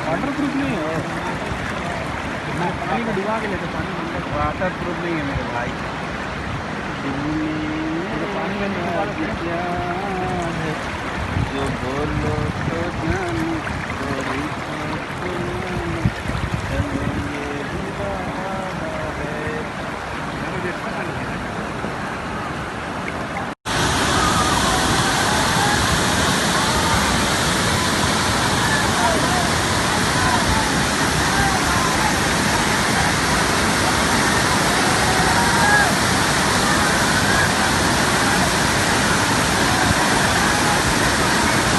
Water proof नहीं हो, मैं पानी में डुबा के लेते, पानी वाटर प्रूफ नहीं है मेरे भाई। तो पानी में डुबा के क्या है जो बोलो तो जानी, चलेंगे दीवाना है।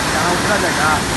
यहाँ उतरा जाएगा।